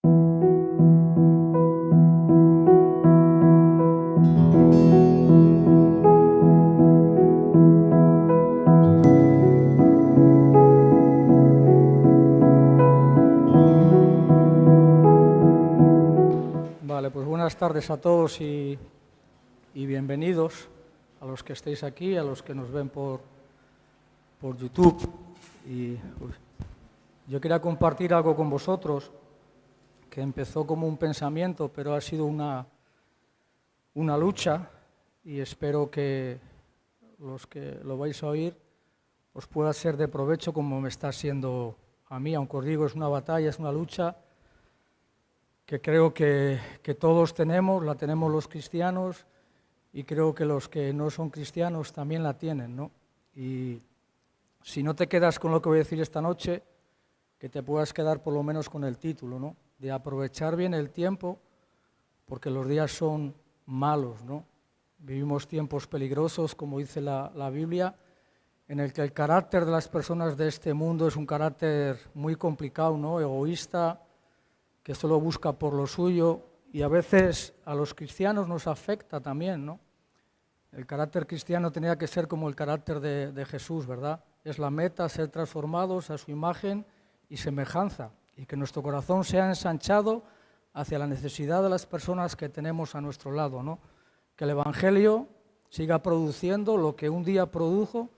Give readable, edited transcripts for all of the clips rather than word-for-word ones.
Vale, pues buenas tardes a todos y bienvenidos a los que estéis aquí, a los que nos ven por YouTube. Yo quería compartir algo con vosotros que empezó como un pensamiento, pero ha sido una lucha, y espero que los que lo vais a oír os pueda ser de provecho como me está siendo a mí, aunque os digo, es una batalla, es una lucha que creo que todos tenemos, la tenemos los cristianos, y creo que los que no son cristianos también la tienen, ¿no? Y si no te quedas con lo que voy a decir esta noche, que te puedas quedar por lo menos con el título, ¿no? De aprovechar bien el tiempo, porque los días son malos, ¿no? Vivimos tiempos peligrosos, como dice la Biblia, en el que el carácter de las personas de este mundo es un carácter muy complicado, ¿no? Egoísta, que solo busca por lo suyo, y a veces a los cristianos nos afecta también, ¿no? El carácter cristiano tenía que ser como el carácter de Jesús, ¿verdad? Es la meta, ser transformados a su imagen y semejanza, y que nuestro corazón sea ensanchado hacia la necesidad de las personas que tenemos a nuestro lado, ¿no? Que el Evangelio siga produciendo lo que un día produjo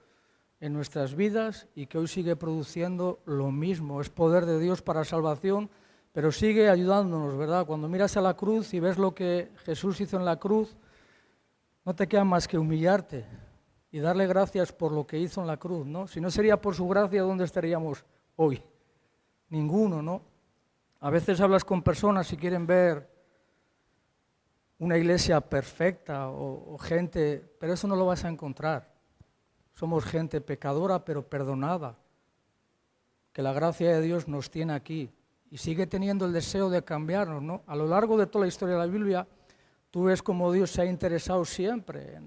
en nuestras vidas y que hoy sigue produciendo lo mismo. Es poder de Dios para salvación, pero sigue ayudándonos, ¿verdad? Cuando miras a la cruz y ves lo que Jesús hizo en la cruz, no te queda más que humillarte y darle gracias por lo que hizo en la cruz, ¿no? Si no sería por su gracia, ¿dónde estaríamos hoy? Ninguno, ¿no? A veces hablas con personas y quieren ver una iglesia perfecta o gente, pero eso no lo vas a encontrar. Somos gente pecadora, pero perdonada, que la gracia de Dios nos tiene aquí. Y sigue teniendo el deseo de cambiarnos, ¿no? A lo largo de toda la historia de la Biblia, tú ves cómo Dios se ha interesado siempre,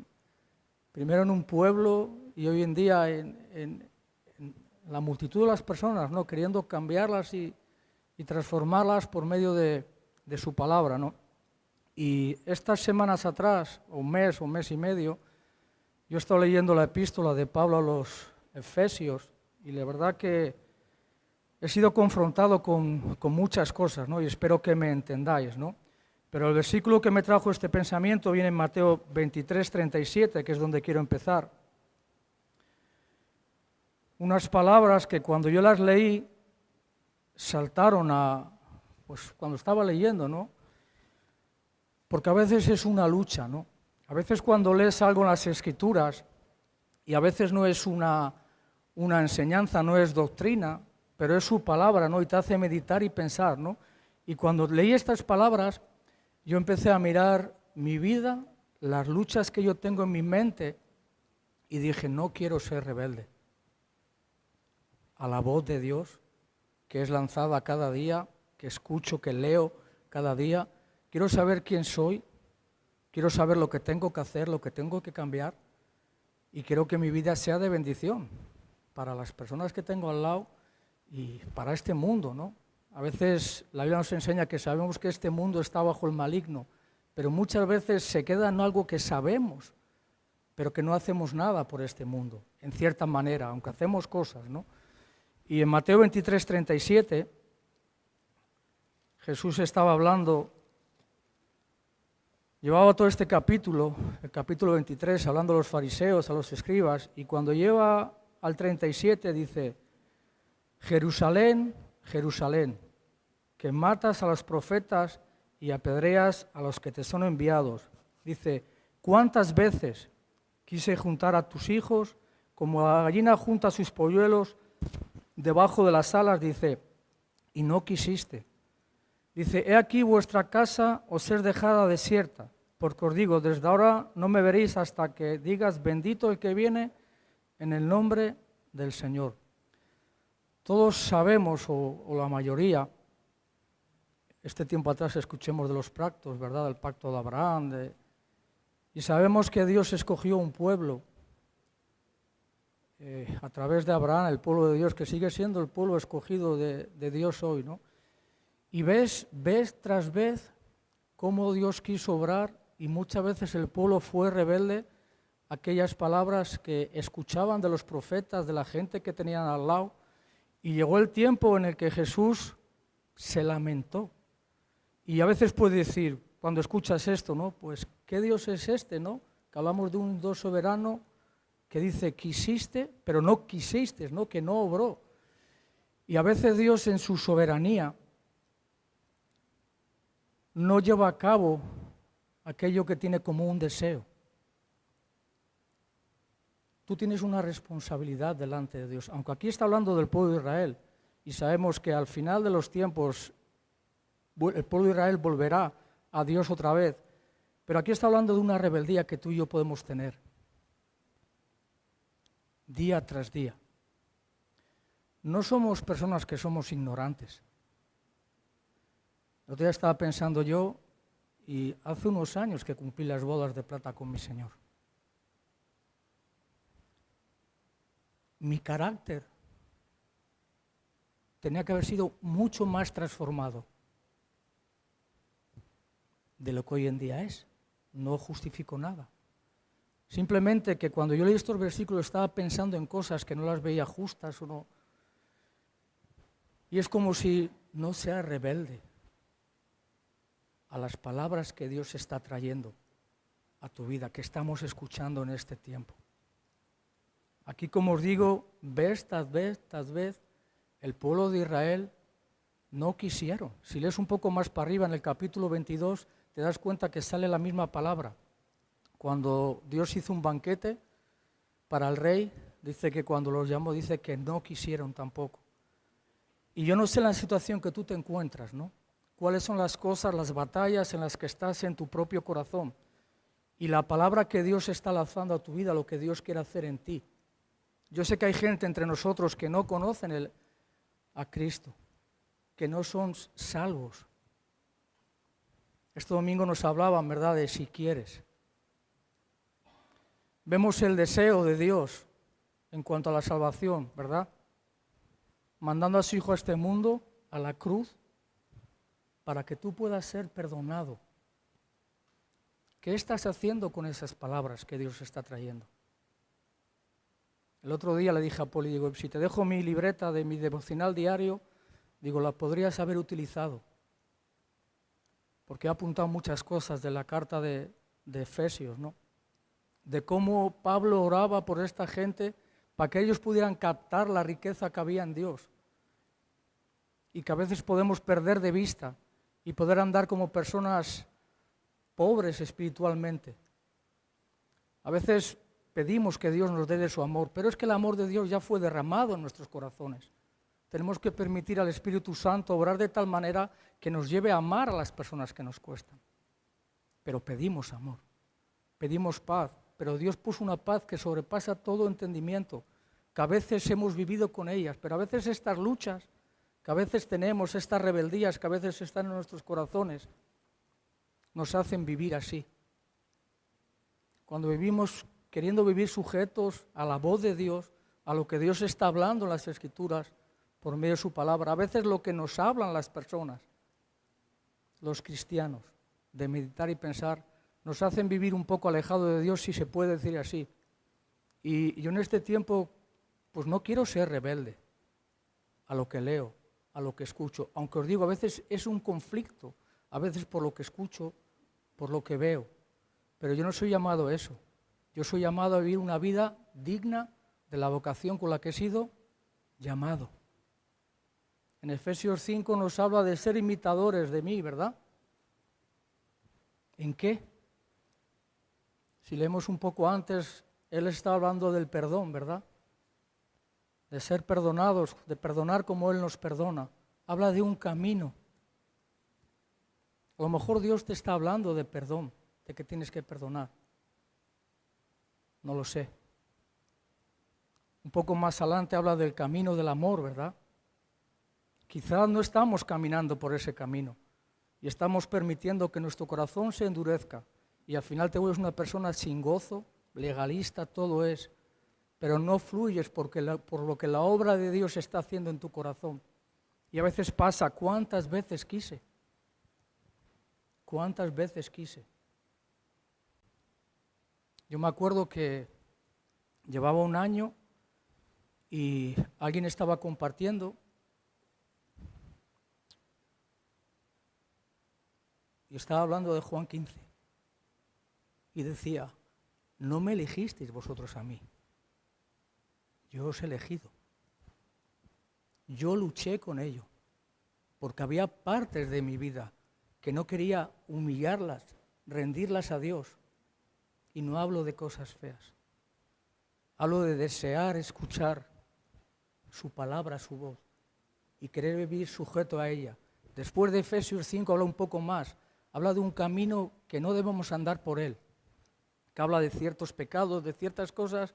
primero en un pueblo y hoy en día en la multitud de las personas, ¿no? Queriendo cambiarlas y transformarlas por medio de su palabra, ¿no? Y estas semanas atrás, un mes y medio, yo he estado leyendo la epístola de Pablo a los Efesios, y la verdad que he sido confrontado con muchas cosas, ¿no? Y espero que me entendáis, ¿no? Pero el versículo que me trajo este pensamiento viene en Mateo 23, 37, que es donde quiero empezar. Unas palabras que cuando yo las leí saltaron pues cuando estaba leyendo, ¿no? Porque a veces es una lucha, ¿no? A veces cuando lees algo en las Escrituras, y a veces no es una enseñanza, no es doctrina, pero es su palabra, ¿no? Y te hace meditar y pensar, ¿no? Y cuando leí estas palabras, yo empecé a mirar mi vida, las luchas que yo tengo en mi mente, y dije, no quiero ser rebelde a la voz de Dios, que es lanzada cada día, que escucho, que leo cada día. Quiero saber quién soy, quiero saber lo que tengo que hacer, lo que tengo que cambiar, y quiero que mi vida sea de bendición para las personas que tengo al lado y para este mundo, ¿no? A veces la Biblia nos enseña que sabemos que este mundo está bajo el maligno, pero muchas veces se queda en algo que sabemos, pero que no hacemos nada por este mundo, en cierta manera, aunque hacemos cosas, ¿no? Y en Mateo 23, 37, Jesús estaba hablando, llevaba todo este capítulo, el capítulo 23, hablando a los fariseos, a los escribas, y cuando lleva al 37 dice, Jerusalén, Jerusalén, que matas a los profetas y apedreas a los que te son enviados. Dice, ¿cuántas veces quise juntar a tus hijos como la gallina junta sus polluelos debajo de las alas? Dice, y no quisiste. Dice, he aquí vuestra casa os es dejada desierta, porque os digo, desde ahora no me veréis hasta que digas, bendito el que viene en el nombre del Señor. Todos sabemos, o la mayoría, este tiempo atrás escuchemos de los pactos, ¿verdad? El pacto de Abraham, y sabemos que Dios escogió un pueblo a través de Abraham, el pueblo de Dios, que sigue siendo el pueblo escogido de Dios hoy, ¿no? Y ves tras vez cómo Dios quiso obrar y muchas veces el pueblo fue rebelde a aquellas palabras que escuchaban de los profetas, de la gente que tenían al lado. Y llegó el tiempo en el que Jesús se lamentó. Y a veces puedes decir, cuando escuchas esto, ¿no? Pues, ¿qué Dios es este, no? Que hablamos de un Dios soberano que dice, quisiste, pero no quisiste, ¿no? Que no obró. Y a veces Dios en su soberanía no lleva a cabo aquello que tiene como un deseo. Tú tienes una responsabilidad delante de Dios. Aunque aquí está hablando del pueblo de Israel, y sabemos que al final de los tiempos el pueblo de Israel volverá a Dios otra vez, pero aquí está hablando de una rebeldía que tú y yo podemos tener día tras día. No somos personas que somos ignorantes. El otro día estaba pensando yo, y hace unos años que cumplí las bodas de plata con mi Señor. Mi carácter tenía que haber sido mucho más transformado de lo que hoy en día es. No justifico nada. Simplemente que cuando yo leí estos versículos estaba pensando en cosas que no las veía justas o no. Y es como si no sea rebelde a las palabras que Dios está trayendo a tu vida, que estamos escuchando en este tiempo. Aquí, como os digo, vez tras vez, el pueblo de Israel no quisieron. Si lees un poco más para arriba en el capítulo 22, te das cuenta que sale la misma palabra. Cuando Dios hizo un banquete para el rey, dice que cuando los llamó, dice que no quisieron tampoco. Y yo no sé la situación que tú te encuentras, ¿no? Cuáles son las cosas, las batallas en las que estás en tu propio corazón. Y la palabra que Dios está lanzando a tu vida, lo que Dios quiere hacer en ti. Yo sé que hay gente entre nosotros que no conocen a Cristo, que no son salvos. Este domingo nos hablaban, ¿verdad?, de si quieres. Vemos el deseo de Dios en cuanto a la salvación, ¿verdad? Mandando a su Hijo a este mundo, a la cruz, para que tú puedas ser perdonado. ¿Qué estás haciendo con esas palabras que Dios está trayendo? El otro día le dije a Poli, digo, si te dejo mi libreta de mi devocional diario, digo, la podrías haber utilizado. Porque he apuntado muchas cosas de la carta de Efesios, ¿no? De cómo Pablo oraba por esta gente para que ellos pudieran captar la riqueza que había en Dios. Y que a veces podemos perder de vista y poder andar como personas pobres espiritualmente. A veces pedimos que Dios nos dé de su amor, pero es que el amor de Dios ya fue derramado en nuestros corazones. Tenemos que permitir al Espíritu Santo obrar de tal manera que nos lleve a amar a las personas que nos cuestan. Pero pedimos amor, pedimos paz, pero Dios puso una paz que sobrepasa todo entendimiento, que a veces hemos vivido con ellas, pero a veces estas luchas, que a veces tenemos, estas rebeldías que a veces están en nuestros corazones, nos hacen vivir así. Cuando vivimos queriendo vivir sujetos a la voz de Dios, a lo que Dios está hablando en las Escrituras, por medio de su palabra. A veces lo que nos hablan las personas, los cristianos, de meditar y pensar, nos hacen vivir un poco alejado de Dios, si se puede decir así. Y yo en este tiempo, pues no quiero ser rebelde a lo que leo, a lo que escucho. Aunque os digo, a veces es un conflicto, a veces por lo que escucho, por lo que veo. Pero yo no soy llamado a eso. Yo soy llamado a vivir una vida digna de la vocación con la que he sido llamado. En Efesios 5 nos habla de ser imitadores de mí, ¿verdad? ¿En qué? Si leemos un poco antes, él está hablando del perdón, ¿verdad? De ser perdonados, de perdonar como Él nos perdona. Habla de un camino. A lo mejor Dios te está hablando de perdón, de que tienes que perdonar. No lo sé. Un poco más adelante habla del camino del amor, ¿verdad? Quizás no estamos caminando por ese camino y estamos permitiendo que nuestro corazón se endurezca y al final te vuelves una persona sin gozo, legalista, todo es, pero no fluyes por lo que la obra de Dios está haciendo en tu corazón. Y a veces pasa, ¿cuántas veces quise? ¿Cuántas veces quise? Yo me acuerdo que llevaba un año y alguien estaba compartiendo y estaba hablando de Juan 15 y decía, no me elegisteis vosotros a mí, yo os he elegido. Yo luché con ello, porque había partes de mi vida que no quería humillarlas, rendirlas a Dios. Y no hablo de cosas feas. Hablo de desear escuchar su palabra, su voz, y querer vivir sujeto a ella. Después de Efesios 5 habla un poco más. Habla de un camino que no debemos andar por él. Que habla de ciertos pecados, de ciertas cosas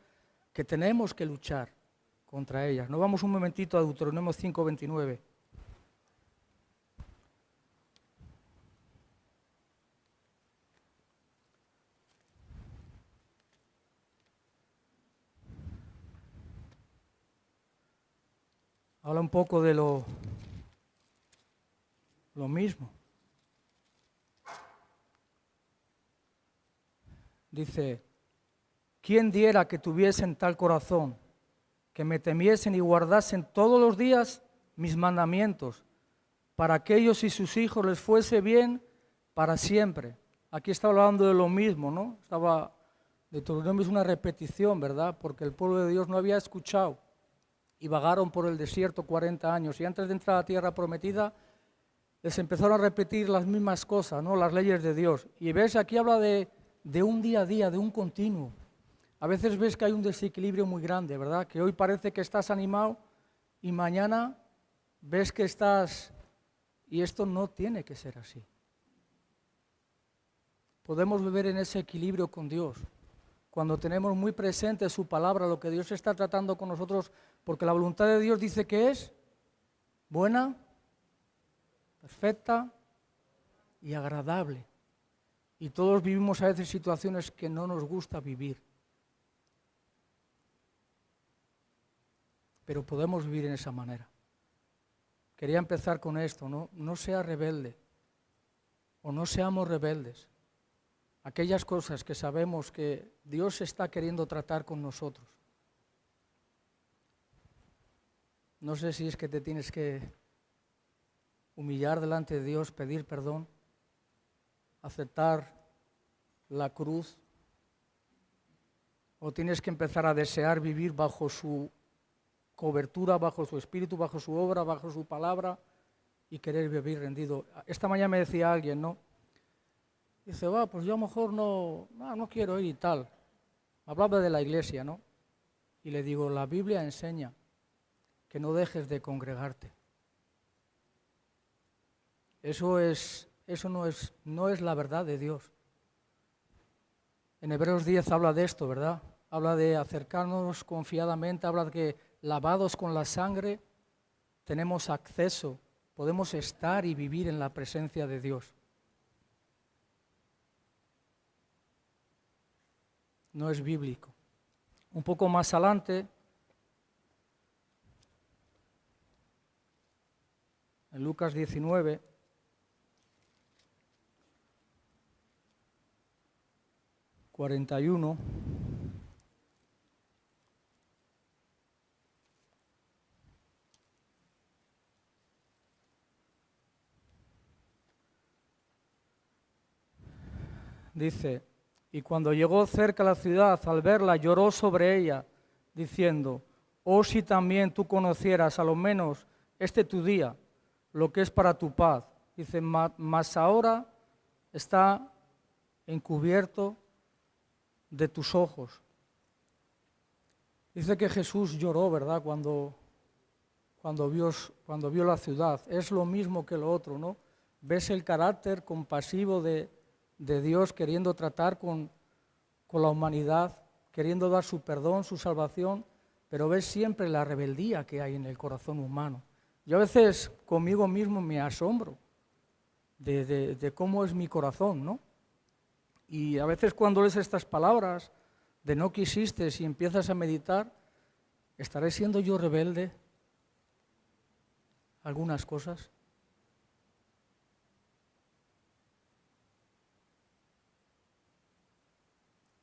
que tenemos que luchar contra ellas. Nos vamos un momentito a Deuteronomio 5:29. Habla un poco de lo mismo. Dice, ¿quién diera que tuviesen tal corazón, que me temiesen y guardasen todos los días mis mandamientos, para que ellos y sus hijos les fuese bien para siempre? Aquí está hablando de lo mismo, ¿no? Deuteronomio es una repetición, ¿verdad? Porque el pueblo de Dios no había escuchado y vagaron por el desierto 40 años. Y antes de entrar a la tierra prometida, les empezaron a repetir las mismas cosas, ¿no? Las leyes de Dios. Y ves, aquí habla de un día a día, de un continuo. A veces ves que hay un desequilibrio muy grande, ¿verdad? Que hoy parece que estás animado y mañana ves que estás... Y esto no tiene que ser así. Podemos vivir en ese equilibrio con Dios, cuando tenemos muy presente su palabra, lo que Dios está tratando con nosotros, porque la voluntad de Dios dice que es buena, perfecta y agradable. Y todos vivimos a veces situaciones que no nos gusta vivir. Pero podemos vivir en esa manera. Quería empezar con esto, ¿no? No sea rebelde, o no seamos rebeldes. Aquellas cosas que sabemos que Dios está queriendo tratar con nosotros. No sé si es que te tienes que humillar delante de Dios, pedir perdón, aceptar la cruz, o tienes que empezar a desear vivir bajo su cobertura, bajo su espíritu, bajo su obra, bajo su palabra y querer vivir rendido. Esta mañana me decía alguien, ¿no? Dice, pues yo a lo mejor no quiero ir y tal. Hablaba de la iglesia, ¿no? Y le digo, la Biblia enseña que no dejes de congregarte. Eso no es la verdad de Dios. En Hebreos 10 habla de esto, ¿verdad? Habla de acercarnos confiadamente, habla de que lavados con la sangre tenemos acceso, podemos estar y vivir en la presencia de Dios. No es bíblico. Un poco más adelante, en Lucas 19, ...41... dice, y cuando llegó cerca la ciudad, al verla, lloró sobre ella, diciendo, oh, si también tú conocieras a lo menos este tu día, lo que es para tu paz. Dice, mas ahora está encubierto de tus ojos. Dice que Jesús lloró, ¿verdad?, cuando vio la ciudad. Es lo mismo que lo otro, ¿no? Ves el carácter compasivo de Dios queriendo tratar con la humanidad, queriendo dar su perdón, su salvación, pero ves siempre la rebeldía que hay en el corazón humano. Yo a veces conmigo mismo me asombro de cómo es mi corazón, ¿no? Y a veces cuando lees estas palabras de no quisiste, si empiezas a meditar, ¿estaré siendo yo rebelde? algunas cosas?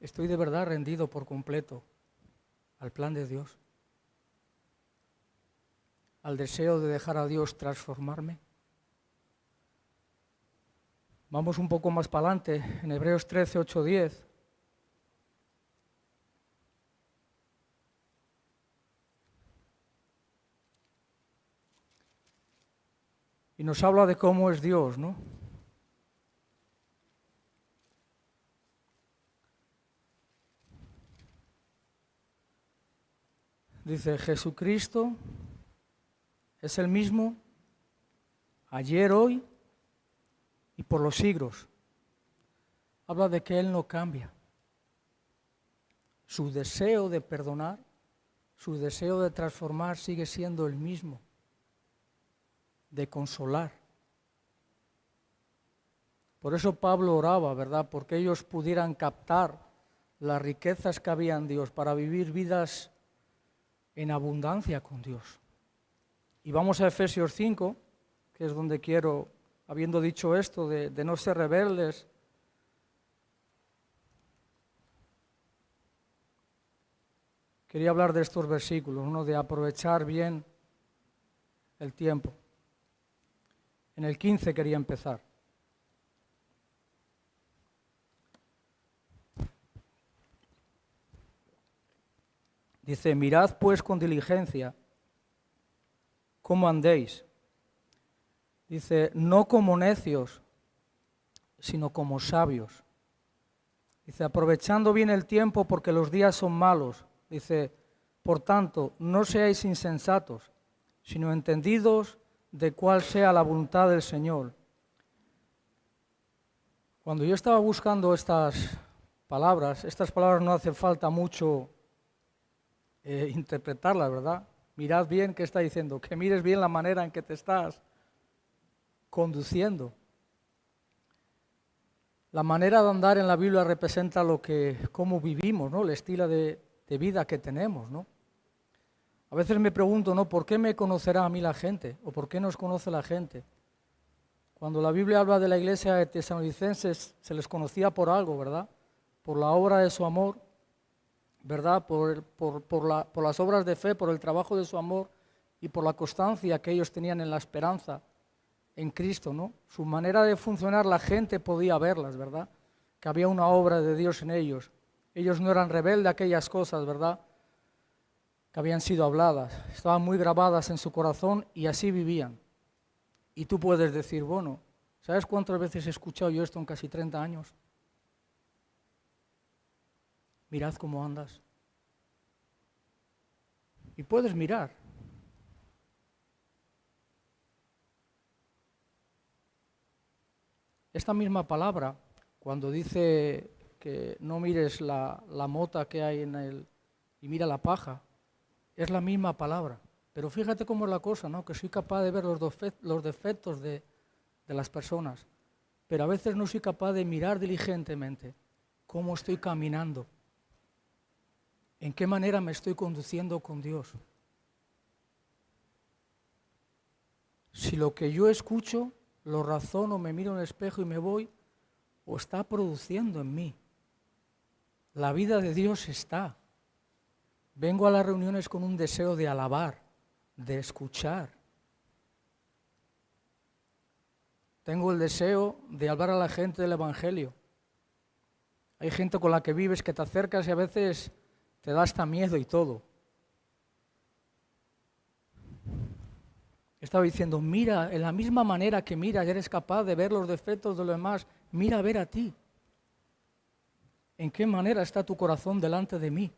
¿Estoy de verdad rendido por completo al plan de Dios? ¿Al deseo de dejar a Dios transformarme? Vamos un poco más para adelante, en Hebreos 13, 8, 10. Y nos habla de cómo es Dios, ¿no? Dice, Jesucristo es el mismo ayer, hoy y por los siglos. Habla de que Él no cambia. Su deseo de perdonar, su deseo de transformar sigue siendo el mismo, de consolar. Por eso Pablo oraba, ¿verdad? Porque ellos pudieran captar las riquezas que había en Dios para vivir vidas en abundancia con Dios. Y vamos a Efesios 5, que es donde quiero, habiendo dicho esto de no ser rebeldes, quería hablar de estos versículos, uno de aprovechar bien el tiempo. En el 15 quería empezar. Dice, mirad pues con diligencia cómo andéis. Dice, no como necios, sino como sabios. Dice, aprovechando bien el tiempo porque los días son malos. Dice, por tanto, no seáis insensatos, sino entendidos de cuál sea la voluntad del Señor. Cuando yo estaba buscando estas palabras no hace falta mucho interpretarlas, ¿verdad? Mirad bien qué está diciendo, que mires bien la manera en que te estás conduciendo. La manera de andar en la Biblia representa cómo vivimos, ¿no? El estilo de vida que tenemos, ¿no? A veces me pregunto, ¿no? ¿Por qué me conocerá a mí la gente? ¿O por qué nos conoce la gente? Cuando la Biblia habla de la iglesia de Tesalonicenses, se les conocía por algo, ¿verdad? Por la obra de su amor, ¿verdad? Por las obras de fe, por el trabajo de su amor y por la constancia que ellos tenían en la esperanza en Cristo, ¿no? Su manera de funcionar, la gente podía verlas, ¿verdad? Que había una obra de Dios en ellos. Ellos no eran rebeldes a aquellas cosas, ¿verdad? Que habían sido habladas. Estaban muy grabadas en su corazón y así vivían. Y tú puedes decir, bueno, ¿sabes cuántas veces he escuchado yo esto en casi 30 años? Mirad cómo andas. Y puedes mirar. Esta misma palabra, cuando dice que no mires la mota que hay y mira la paja, es la misma palabra. Pero fíjate cómo es la cosa, ¿no? Que soy capaz de ver los defectos de las personas, pero a veces no soy capaz de mirar diligentemente cómo estoy caminando, en qué manera me estoy conduciendo con Dios. Si lo que yo escucho lo razono, me miro en el espejo y me voy, o está produciendo en mí. La vida de Dios está. Vengo a las reuniones con un deseo de alabar, de escuchar. Tengo el deseo de hablar a la gente del Evangelio. Hay gente con la que vives, que te acercas y a veces te da hasta miedo y todo. Estaba diciendo, mira, en la misma manera que miras, eres capaz de ver los defectos de los demás, mira a ver a ti. ¿En qué manera está tu corazón delante de mí?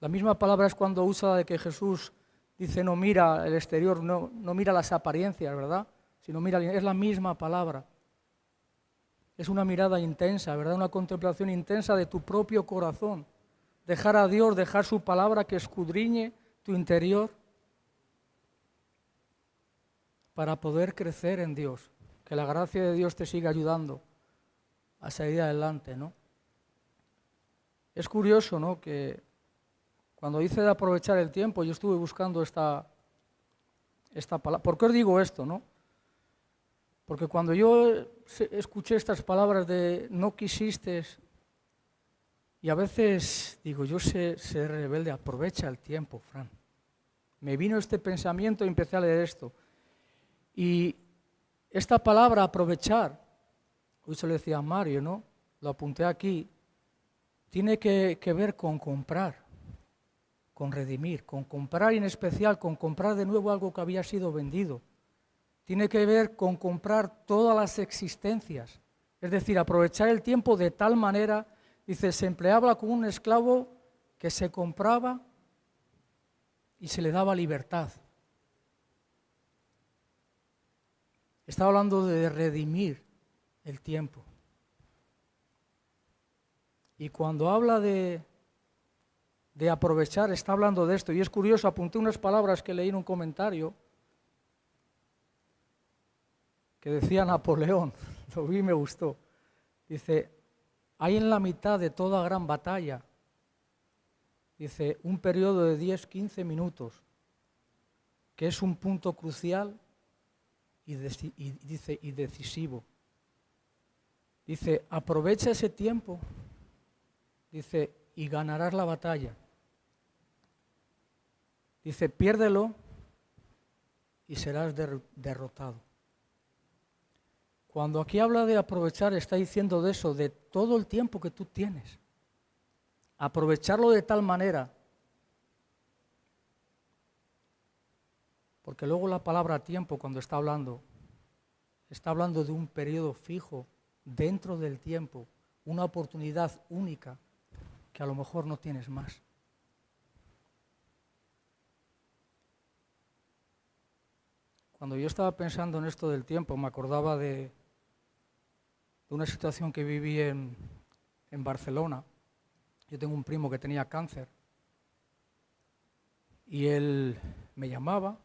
La misma palabra es cuando usa de que Jesús dice, no mira el exterior, no mira las apariencias, ¿verdad? Sino mira, es la misma palabra. Es una mirada intensa, ¿verdad? Una contemplación intensa de tu propio corazón. Dejar a Dios, dejar su palabra que escudriñe tu interior, para poder crecer en Dios, que la gracia de Dios te siga ayudando a salir adelante, ¿no? Es curioso, ¿no? Que cuando dice de aprovechar el tiempo, yo estuve buscando esta esta palabra. ¿Por qué os digo esto, no? Porque cuando yo escuché estas palabras de no quisiste, y a veces digo, yo sé ser rebelde, aprovecha el tiempo, Fran. Me vino este pensamiento y empecé a leer esto. Y esta palabra, aprovechar, hoy se lo decía a Mario, ¿no? Lo apunté aquí, tiene que ver con comprar, con redimir, con comprar y en especial con comprar de nuevo algo que había sido vendido. Tiene que ver con comprar todas las existencias, es decir, aprovechar el tiempo de tal manera, dice, se empleaba como un esclavo que se compraba y se le daba libertad. Está hablando de redimir el tiempo. Y cuando habla de aprovechar, está hablando de esto. Y es curioso, apunté unas palabras que leí en un comentario que decía Napoleón, lo vi y me gustó. Dice, hay en la mitad de toda gran batalla, dice, un periodo de 10-15 minutos, que es un punto crucial y decisivo. Dice, aprovecha ese tiempo, dice, y ganarás la batalla. Dice, piérdelo y serás derrotado. Cuando aquí habla de aprovechar, está diciendo de eso, de todo el tiempo que tú tienes. Aprovecharlo de tal manera, porque luego la palabra tiempo, cuando está hablando de un periodo fijo dentro del tiempo, una oportunidad única que a lo mejor no tienes más. Cuando yo estaba pensando en esto del tiempo, me acordaba de una situación que viví en Barcelona. Yo tengo un primo que tenía cáncer y él me llamaba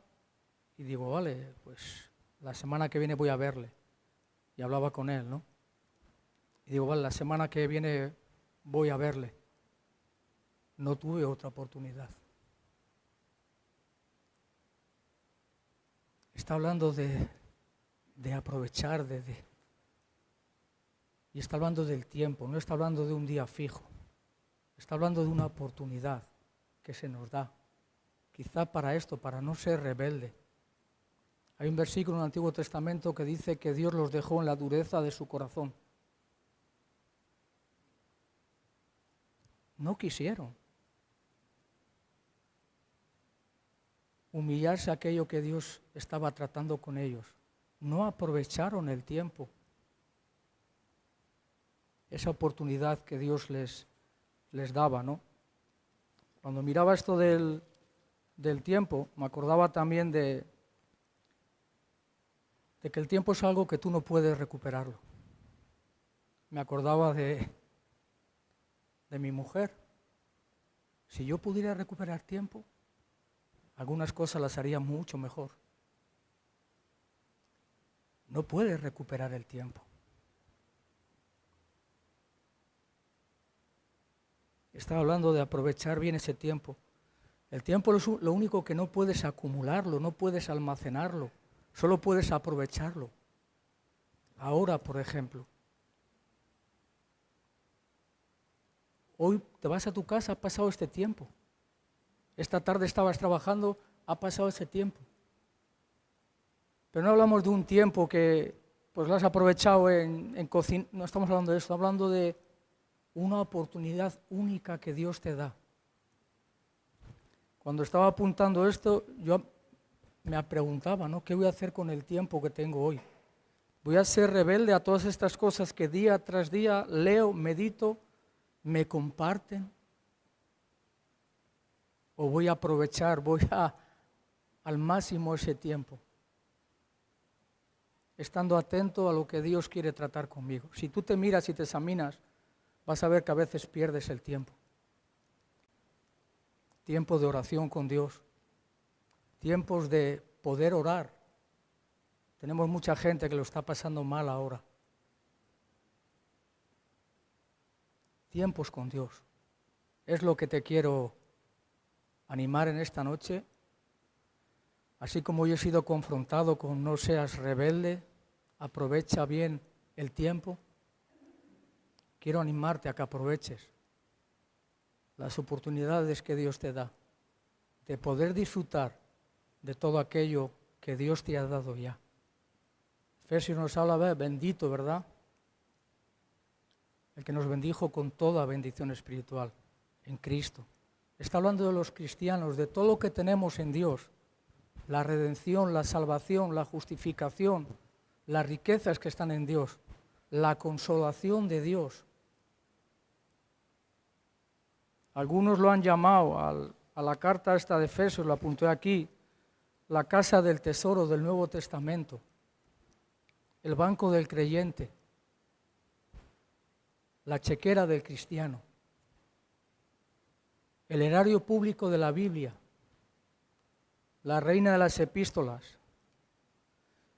y digo, vale, pues la semana que viene voy a verle. Y hablaba con él, ¿no? Y digo, vale, la semana que viene voy a verle. No tuve otra oportunidad. Está hablando de aprovechar, y está hablando del tiempo, no está hablando de un día fijo. Está hablando de una oportunidad que se nos da. Quizá para esto, para no ser rebelde. Hay un versículo en el Antiguo Testamento que dice que Dios los dejó en la dureza de su corazón. No quisieron humillarse aquello que Dios estaba tratando con ellos. No aprovecharon el tiempo, esa oportunidad que Dios les daba, ¿no? Cuando miraba esto del tiempo, me acordaba también de que el tiempo es algo que tú no puedes recuperarlo. Me acordaba de mi mujer. Si yo pudiera recuperar tiempo, algunas cosas las haría mucho mejor. No puedes recuperar el tiempo. Estaba hablando de aprovechar bien ese tiempo. El tiempo es lo único que no puedes acumularlo, no puedes almacenarlo, solo puedes aprovecharlo. Ahora, por ejemplo, hoy te vas a tu casa, ha pasado este tiempo. Esta tarde estabas trabajando, ha pasado ese tiempo. Pero no hablamos de un tiempo que pues lo has aprovechado en cocina, no estamos hablando de eso, estamos hablando de una oportunidad única que Dios te da. Cuando estaba apuntando esto, yo me preguntaba, ¿no? ¿Qué voy a hacer con el tiempo que tengo hoy? ¿Voy a ser rebelde a todas estas cosas que día tras día leo, medito, me comparten? ¿O voy a aprovechar, al máximo ese tiempo? Estando atento a lo que Dios quiere tratar conmigo. Si tú te miras y te examinas, vas a ver que a veces pierdes el tiempo. Tiempo de oración con Dios. Tiempos de poder orar. Tenemos mucha gente que lo está pasando mal ahora. Tiempos con Dios. Es lo que te quiero animar en esta noche. Así como yo he sido confrontado con no seas rebelde, aprovecha bien el tiempo, quiero animarte a que aproveches las oportunidades que Dios te da de poder disfrutar de todo aquello que Dios te ha dado ya. Efesios nos habla, bendito, ¿verdad? El que nos bendijo con toda bendición espiritual en Cristo. Está hablando de los cristianos, de todo lo que tenemos en Dios. La redención, la salvación, la justificación, las riquezas que están en Dios, la consolación de Dios. Algunos lo han llamado a la carta esta de Efesios, lo apunté aquí, la casa del tesoro del Nuevo Testamento, el banco del creyente, la chequera del cristiano, el erario público de la Biblia, la reina de las epístolas.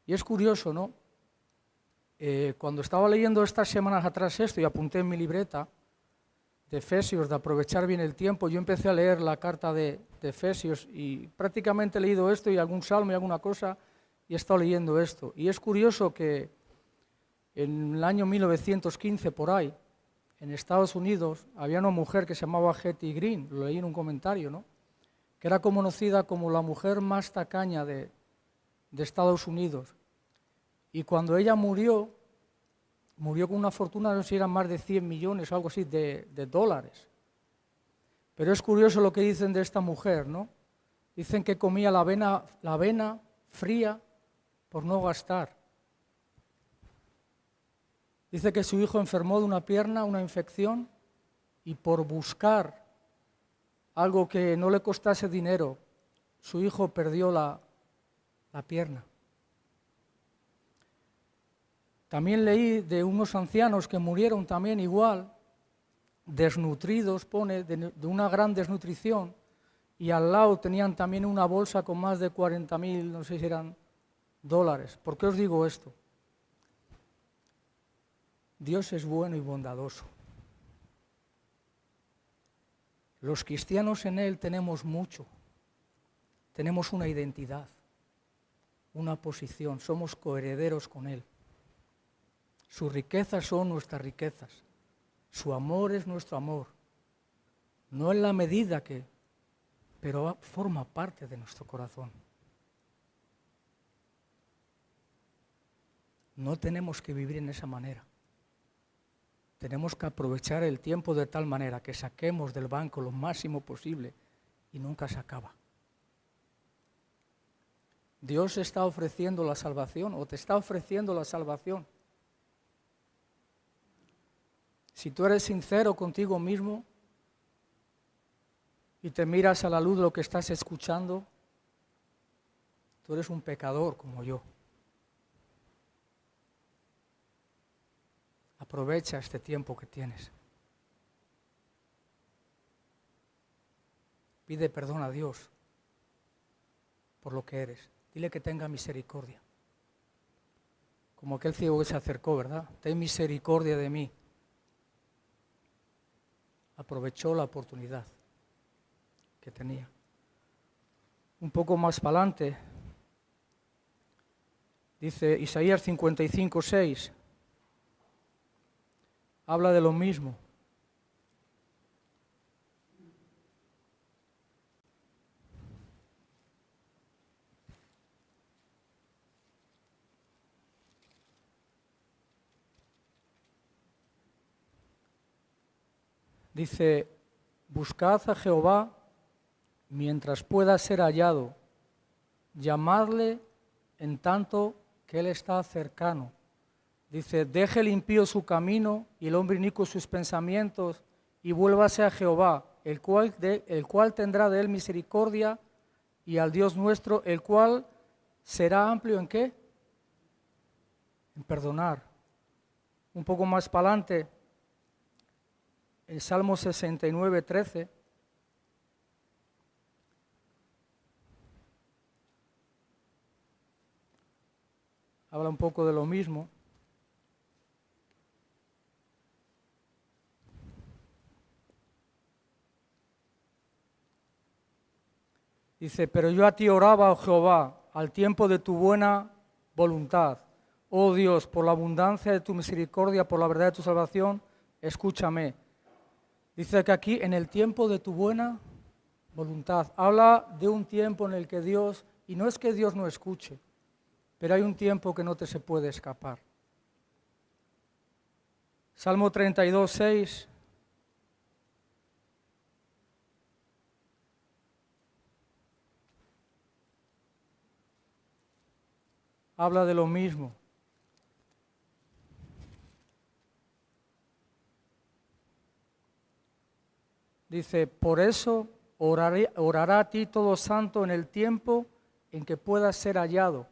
Y es curioso, ¿no? Cuando estaba leyendo estas semanas atrás esto y apunté en mi libreta de Efesios, de aprovechar bien el tiempo, yo empecé a leer la carta de Efesios y prácticamente he leído esto y algún salmo y alguna cosa y he estado leyendo esto. Y es curioso que en el año 1915, por ahí, en Estados Unidos, había una mujer que se llamaba Hetty Green, lo leí en un comentario, ¿no? Que era conocida como la mujer más tacaña de Estados Unidos. Y cuando ella murió con una fortuna, no sé si eran más de 100 millones o algo así de dólares. Pero es curioso lo que dicen de esta mujer, ¿no? Dicen que comía la avena fría por no gastar. Dice que su hijo enfermó de una pierna, una infección, y por buscar algo que no le costase dinero, su hijo perdió la pierna. También leí de unos ancianos que murieron también igual, desnutridos, pone, de una gran desnutrición, y al lado tenían también una bolsa con más de 40.000, no sé si eran dólares. ¿Por qué os digo esto? Dios es bueno y bondadoso. Los cristianos en Él tenemos mucho, tenemos una identidad, una posición, somos coherederos con Él. Sus riquezas son nuestras riquezas, su amor es nuestro amor. No en la medida que, pero forma parte de nuestro corazón. No tenemos que vivir en esa manera. Tenemos que aprovechar el tiempo de tal manera que saquemos del banco lo máximo posible y nunca se acaba. Dios está ofreciendo la salvación o te está ofreciendo la salvación. Si tú eres sincero contigo mismo y te miras a la luz de lo que estás escuchando, tú eres un pecador como yo. Aprovecha este tiempo que tienes. Pide perdón a Dios por lo que eres. Dile que tenga misericordia. Como aquel ciego que se acercó, ¿verdad? Ten misericordia de mí. Aprovechó la oportunidad que tenía. Un poco más para adelante, dice Isaías 55:6, habla de lo mismo. Dice, buscad a Jehová mientras pueda ser hallado, llamadle en tanto que Él está cercano. Dice, deje el impío su camino y el hombre inicuo sus pensamientos y vuélvase a Jehová, el cual tendrá de él misericordia, y al Dios nuestro, el cual será amplio ¿en qué? En perdonar. Un poco más para adelante, el Salmo 69:13. Habla un poco de lo mismo. Dice, pero yo a ti oraba, oh Jehová, al tiempo de tu buena voluntad. Oh Dios, por la abundancia de tu misericordia, por la verdad de tu salvación, escúchame. Dice que aquí, en el tiempo de tu buena voluntad. Habla de un tiempo en el que Dios, y no es que Dios no escuche, pero hay un tiempo que no te se puede escapar. Salmo 32, 6. Habla de lo mismo. Dice, por eso orará a ti todo santo en el tiempo en que puedas ser hallado.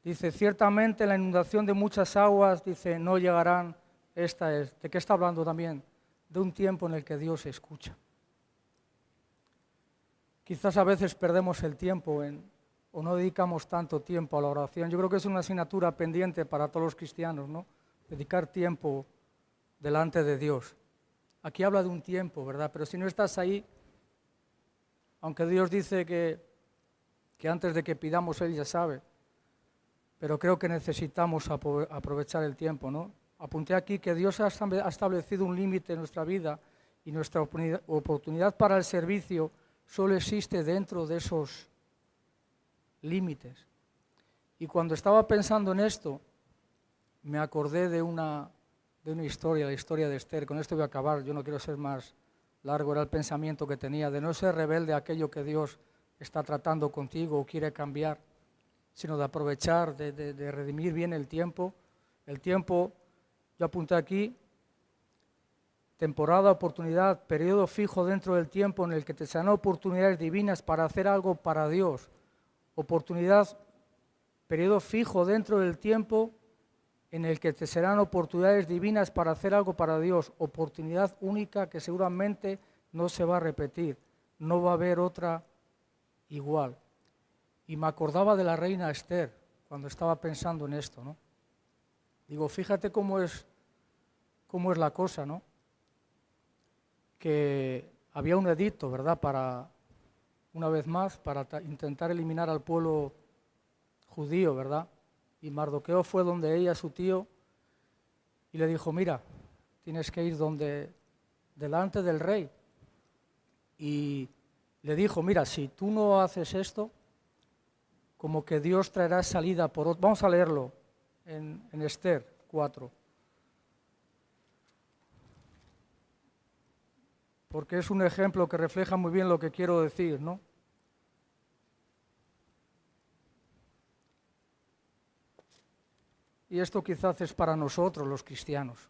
Dice, ciertamente la inundación de muchas aguas, dice, no llegarán. Esta es, ¿de qué está hablando también? De un tiempo en el que Dios escucha. Quizás a veces perdemos el tiempo o no dedicamos tanto tiempo a la oración. Yo creo que es una asignatura pendiente para todos los cristianos, ¿no? Dedicar tiempo delante de Dios. Aquí habla de un tiempo, ¿verdad? Pero si no estás ahí, aunque Dios dice que antes de que pidamos Él ya sabe, pero creo que necesitamos aprovechar el tiempo, ¿no? Apunté aquí que Dios ha establecido un límite en nuestra vida y nuestra oportunidad para el servicio solo existe dentro de esos límites. Y cuando estaba pensando en esto, me acordé de una historia, la historia de Esther. Con esto voy a acabar, yo no quiero ser más largo, era el pensamiento que tenía, de no ser rebelde a aquello que Dios está tratando contigo o quiere cambiar, sino de aprovechar, de redimir bien el tiempo. El tiempo, yo apunté aquí, temporada, oportunidad, periodo fijo dentro del tiempo en el que te serán oportunidades divinas para hacer algo para Dios. Oportunidad, periodo fijo dentro del tiempo en el que te serán oportunidades divinas para hacer algo para Dios. Oportunidad única que seguramente no se va a repetir, no va a haber otra igual. Y me acordaba de la reina Esther cuando estaba pensando en esto, ¿no? Digo, fíjate cómo es la cosa, ¿no? Que había un edicto, ¿verdad? Para, una vez más, para intentar eliminar al pueblo judío, ¿verdad? Y Mardoqueo fue donde ella, su tío, y le dijo, mira, tienes que ir delante del rey. Y le dijo, mira, si tú no haces esto, como que Dios traerá salida por otro. Vamos a leerlo en Esther 4. Porque es un ejemplo que refleja muy bien lo que quiero decir, ¿no? Y esto quizás es para nosotros, los cristianos.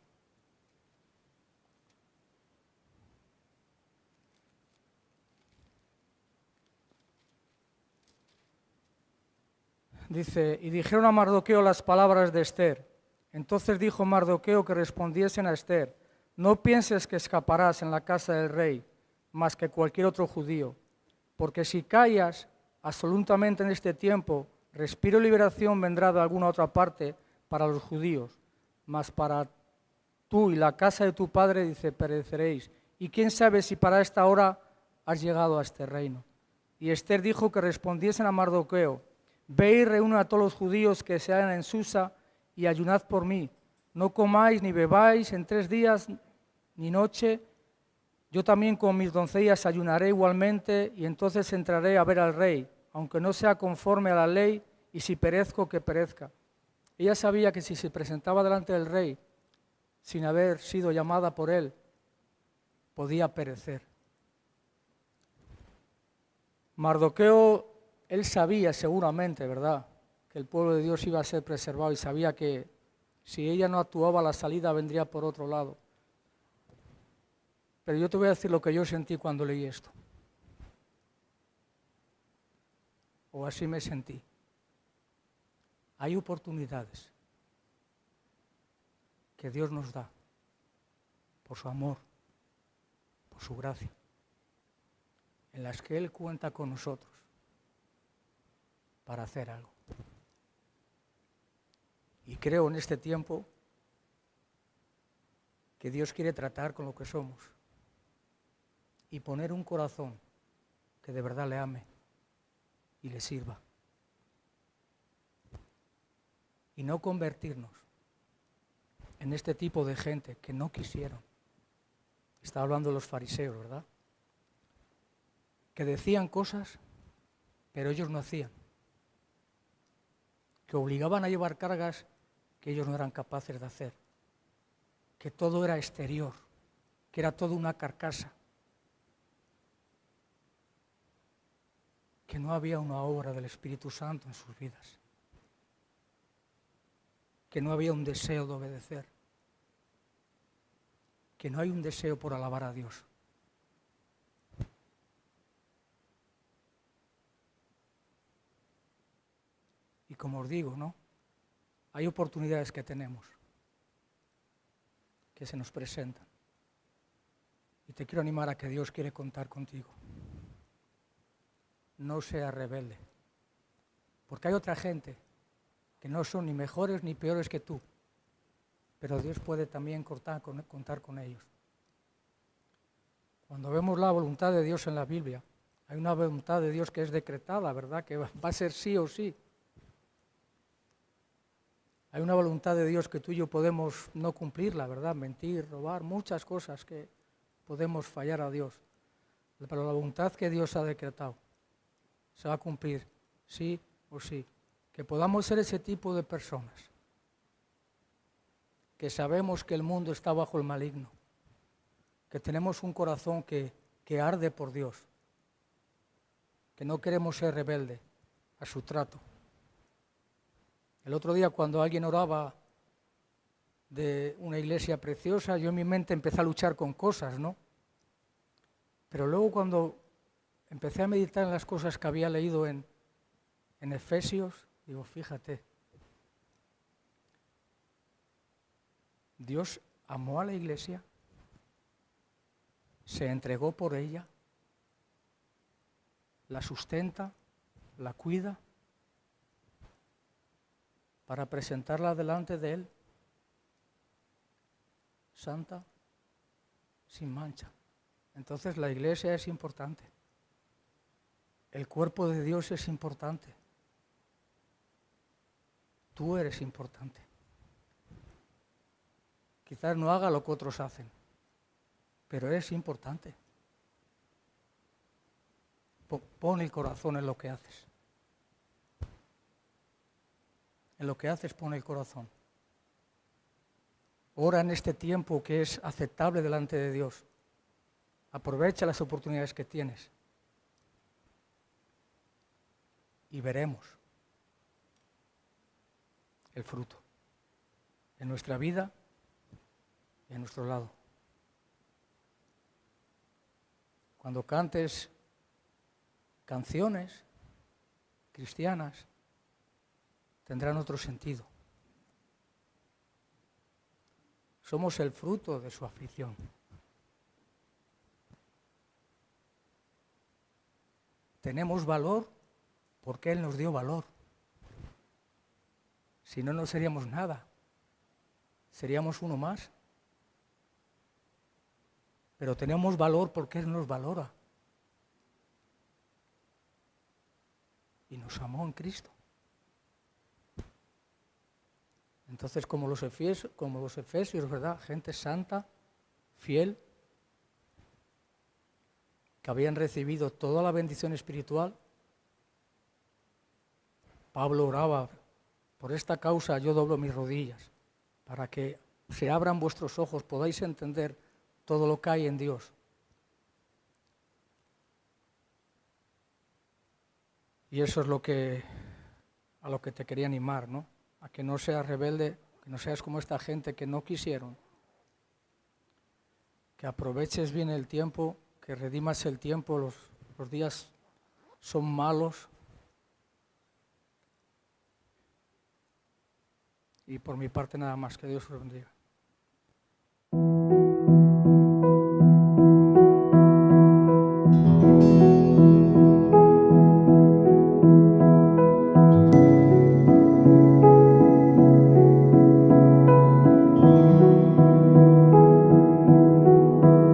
Dice, y dijeron a Mardoqueo las palabras de Esther. Entonces dijo Mardoqueo que respondiesen a Esther, no pienses que escaparás en la casa del rey, más que cualquier otro judío, porque si callas absolutamente en este tiempo, respiro y liberación vendrá de alguna otra parte para los judíos, mas para tú y la casa de tu padre, dice, pereceréis. Y quién sabe si para esta hora has llegado a este reino. Y Esther dijo que respondiesen a Mardoqueo, ve y reúne a todos los judíos que se hallan en Susa y ayunad por mí. No comáis ni bebáis en 3 días ni noche. Yo también con mis doncellas ayunaré igualmente y entonces entraré a ver al rey, aunque no sea conforme a la ley, y si perezco, que perezca. Ella sabía que si se presentaba delante del rey sin haber sido llamada por él, podía perecer. Mardoqueo, él sabía seguramente, ¿verdad?, que el pueblo de Dios iba a ser preservado y sabía que si ella no actuaba, la salida vendría por otro lado. Pero yo te voy a decir lo que yo sentí cuando leí esto. O así me sentí. Hay oportunidades que Dios nos da por su amor, por su gracia, en las que Él cuenta con nosotros para hacer algo. Y creo en este tiempo que Dios quiere tratar con lo que somos y poner un corazón que de verdad le ame y le sirva. Y no convertirnos en este tipo de gente que no quisieron. Está hablando de los fariseos, ¿verdad? Que decían cosas, pero ellos no hacían. Que obligaban a llevar cargas que ellos no eran capaces de hacer. Que todo era exterior, que era todo una carcasa. Que no había una obra del Espíritu Santo en sus vidas. Que no había un deseo de obedecer. Que no hay un deseo por alabar a Dios. Y como os digo, ¿no? Hay oportunidades que tenemos, que se nos presentan. Y te quiero animar a que Dios quiere contar contigo. No seas rebelde. Porque hay otra gente que no son ni mejores ni peores que tú. Pero Dios puede también contar con ellos. Cuando vemos la voluntad de Dios en la Biblia, hay una voluntad de Dios que es decretada, ¿verdad? Que va a ser sí o sí. Hay una voluntad de Dios que tú y yo podemos no cumplirla, ¿verdad? Mentir, robar, muchas cosas que podemos fallar a Dios. Pero la voluntad que Dios ha decretado se va a cumplir, sí o sí. Que podamos ser ese tipo de personas que sabemos que el mundo está bajo el maligno, que tenemos un corazón que arde por Dios, que no queremos ser rebelde a su trato. El otro día cuando alguien oraba de una iglesia preciosa, yo en mi mente empecé a luchar con cosas, ¿no? Pero luego cuando empecé a meditar en las cosas que había leído en Efesios, digo, fíjate, Dios amó a la iglesia, se entregó por ella, la sustenta, la cuida, para presentarla delante de Él, santa, sin mancha. Entonces la iglesia es importante. El cuerpo de Dios es importante. Tú eres importante. Quizás no haga lo que otros hacen, pero es importante. Pon el corazón en lo que haces. En lo que haces pon el corazón. Ora en este tiempo que es aceptable delante de Dios. Aprovecha las oportunidades que tienes. Y veremos el fruto en nuestra vida y en nuestro lado. Cuando cantes canciones cristianas, tendrán otro sentido. Somos el fruto de su aflicción. Tenemos valor porque Él nos dio valor. Si no, no seríamos nada. Seríamos uno más. Pero tenemos valor porque Él nos valora. Y nos amó en Cristo. Entonces, como los efesios, ¿verdad? Gente santa, fiel, que habían recibido toda la bendición espiritual. Pablo oraba, por esta causa yo doblo mis rodillas, para que se abran vuestros ojos, podáis entender todo lo que hay en Dios. Y eso es a lo que te quería animar, ¿no? A que no seas rebelde, que no seas como esta gente que no quisieron. Que aproveches bien el tiempo, que redimas el tiempo, los días son malos. Y por mi parte nada más, que Dios os bendiga.